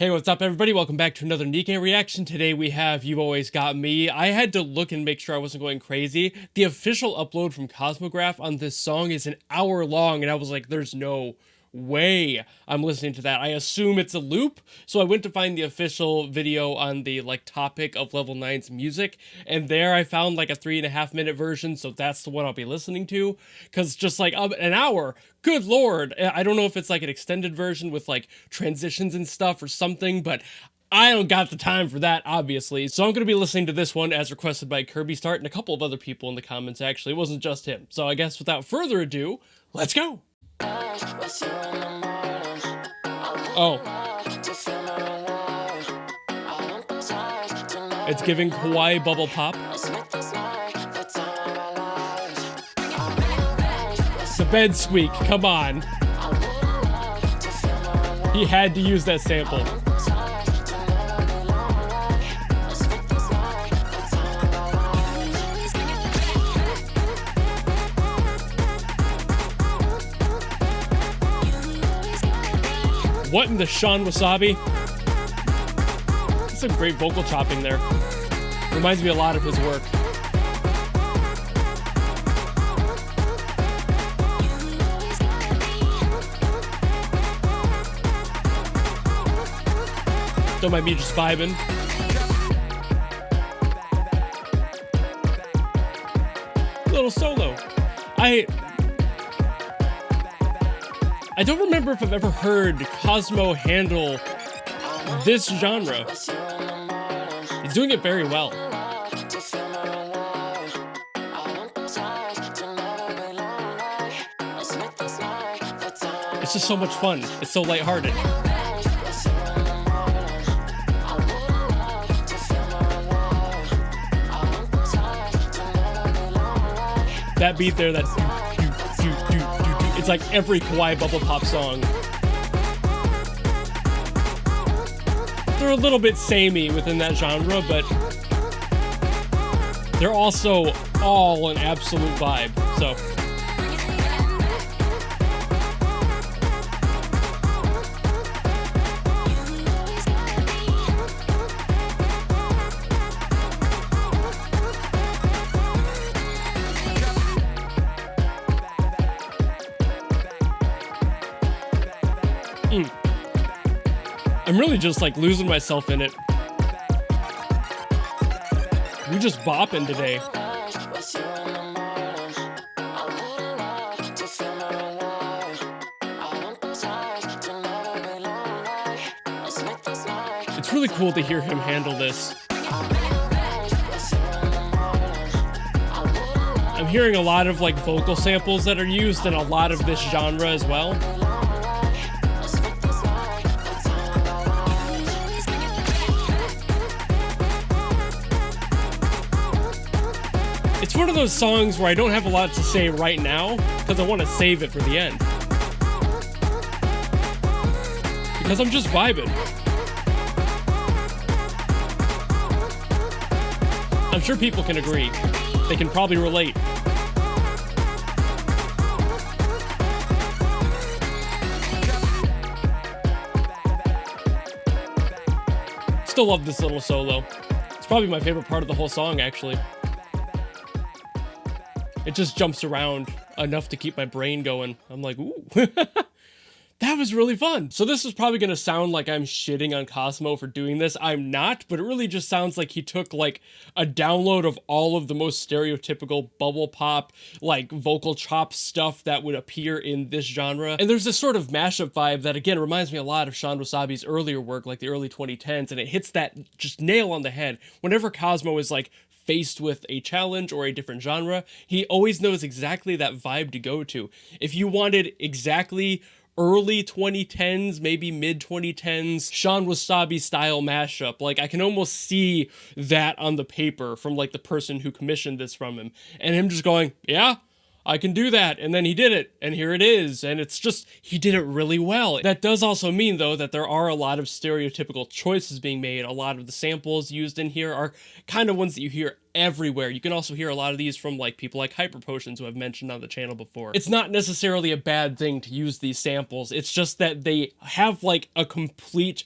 Hey, what's up everybody? Welcome back to another NIKKE reaction. Today we have You Always Got Me. I had to look and make sure I wasn't going crazy. The official upload from Cosmograph on this song is an hour long, and I was like, there's no way I'm listening to that. I assume it's a loop, so I went to find the official video on the topic of Level 9's music, and there I found like a 3.5-minute version, so that's the one I'll be listening to, because just like an hour, good lord. I don't know if it's like an extended version with like transitions and stuff or something, but I don't got the time for that, obviously. So I'm going to be listening to this one as requested by Kirby Start and a couple of other people in the comments, actually. It wasn't just him. So I guess without further ado, let's go! Oh. It's giving kawaii bubble pop. The bed squeak, come on. He had to use that sample. What in the Sean Wasabi? Some great vocal chopping there. Reminds me a lot of his work. Don't mind me just vibing. Little solo. I don't remember if I've ever heard Cosmo handle this genre. He's doing it very well. It's just so much fun. It's so lighthearted. That beat there, that's it's like every kawaii bubble pop song. They're a little bit samey within that genre, but they're also all an absolute vibe, so. I'm really just like losing myself in it. We just bopping today. It's really cool to hear him handle this. I'm hearing a lot of like vocal samples that are used in a lot of this genre as well. It's one of those songs where I don't have a lot to say right now because I want to save it for the end. Because I'm just vibing. I'm sure people can agree. They can probably relate. Still love this little solo. It's probably my favorite part of the whole song, actually. It just jumps around enough to keep my brain going. I'm like, ooh, that was really fun. So this is probably going to sound like I'm shitting on Cosmo for doing this. I'm not, but it really just sounds like he took like a download of all of the most stereotypical bubble pop, like vocal chop stuff that would appear in this genre. And there's this sort of mashup vibe that again reminds me a lot of Sean Wasabi's earlier work, like the early 2010s, and it hits that just nail on the head. Whenever Cosmo is like faced with a challenge or a different genre, he always knows exactly that vibe to go to. If you wanted exactly early 2010s, maybe mid 2010s, Sean Wasabi style mashup, like I can almost see that on the paper from like the person who commissioned this from him, and him just going, yeah, I can do that, and then he did it, and here it is, and it's just, he did it really well. That does also mean, though, that there are a lot of stereotypical choices being made. A lot of the samples used in here are kind of ones that you hear everywhere. You can also hear a lot of these from like people like Hyper Potions, who I've mentioned on the channel before. It's not necessarily a bad thing to use these samples, it's just that they have like a complete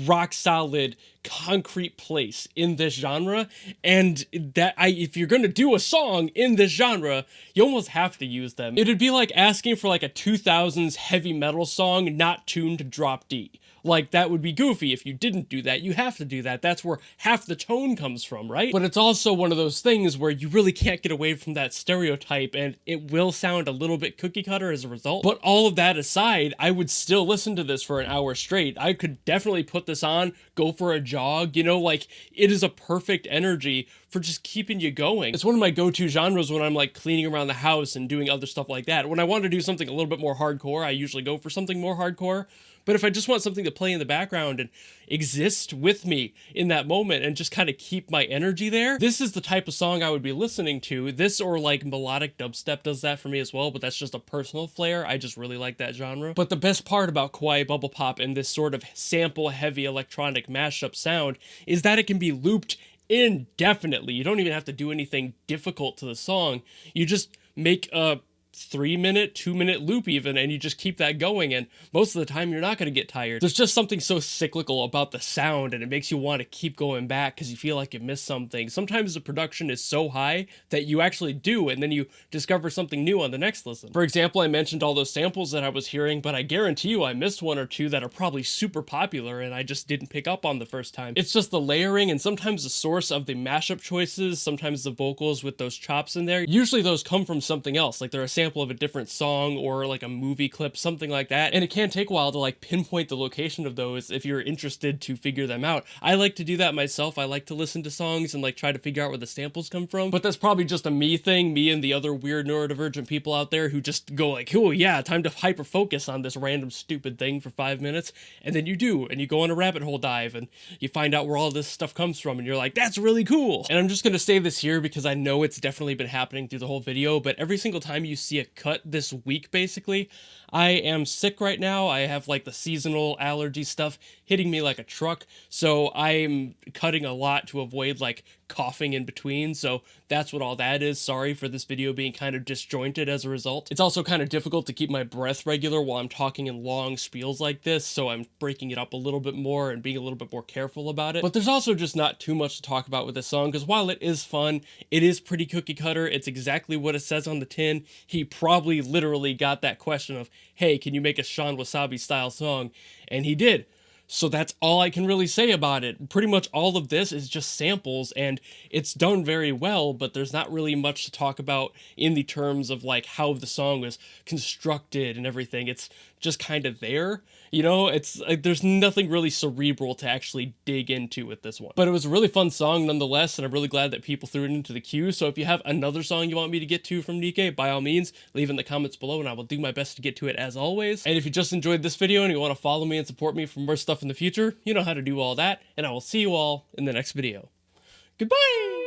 rock solid concrete place in this genre, and that if you're gonna do a song in this genre, you almost have to use them. It'd be like asking for like a 2000s heavy metal song not tuned to drop D. Like, that would be goofy if you didn't do that. You have to do that. That's where half the tone comes from, right? But it's also one of those things where you really can't get away from that stereotype, and it will sound a little bit cookie cutter as a result. But all of that aside, I would still listen to this for an hour straight. I could definitely put this on, go for a jog, you know, like, it is a perfect energy for just keeping you going. It's one of my go-to genres when I'm like cleaning around the house and doing other stuff like that. When I want to do something a little bit more hardcore, I usually go for something more hardcore. But if I just want something to play in the background and exist with me in that moment and just kind of keep my energy there, this is the type of song I would be listening to. This or like melodic dubstep does that for me as well, but that's just a personal flair. I just really like that genre. But the best part about Kawaii Bubble Pop and this sort of sample-heavy electronic mashup sound is that it can be looped indefinitely. You don't even have to do anything difficult to the song. You just make a 3-minute, 2-minute loop even, and you just keep that going, and most of the time you're not going to get tired. There's just something so cyclical about the sound, and it makes you want to keep going back because you feel like you missed something. Sometimes the production is so high that you actually do, and then you discover something new on the next listen. For example, I mentioned all those samples that I was hearing, but I guarantee you I missed one or two that are probably super popular and I just didn't pick up on the first time. It's just the layering and sometimes the source of the mashup choices, sometimes the vocals with those chops in there. Usually those come from something else, like they're a sample of a different song or like a movie clip, something like that, and it can take a while to like pinpoint the location of those if you're interested to figure them out. I like to do that myself. I like to listen to songs and like try to figure out where the samples come from, but that's probably just a me thing, me and the other weird neurodivergent people out there who just go like, oh yeah, time to hyper focus on this random stupid thing for 5 minutes, and then you do, and you go on a rabbit hole dive and you find out where all this stuff comes from and you're like, that's really cool. And I'm just gonna say this here because I know it's definitely been happening through the whole video, but every single time you see a cut this week, basically, I am sick right now. I have like the seasonal allergy stuff hitting me like a truck, so I'm cutting a lot to avoid like coughing in between, so that's what all that is. Sorry for this video being kind of disjointed as a result. It's also kind of difficult to keep my breath regular while I'm talking in long spiels like this, so I'm breaking it up a little bit more and being a little bit more careful about it. But there's also just not too much to talk about with this song, because while it is fun, it is pretty cookie cutter. It's exactly what it says on the tin. He probably literally got that question of, hey, can you make a Sean Wasabi style song? And he did. So that's all I can really say about it. Pretty much all of this is just samples, and it's done very well, but there's not really much to talk about in the terms of like how the song was constructed and everything. It's just kind of there, you know? It's like there's nothing really cerebral to actually dig into with this one. But it was a really fun song nonetheless, and I'm really glad that people threw it into the queue. So if you have another song you want me to get to from NIKKE, by all means, leave in the comments below and I will do my best to get to it as always. And if you just enjoyed this video and you want to follow me and support me for more stuff in the future, you know how to do all that, and I will see you all in the next video. Goodbye!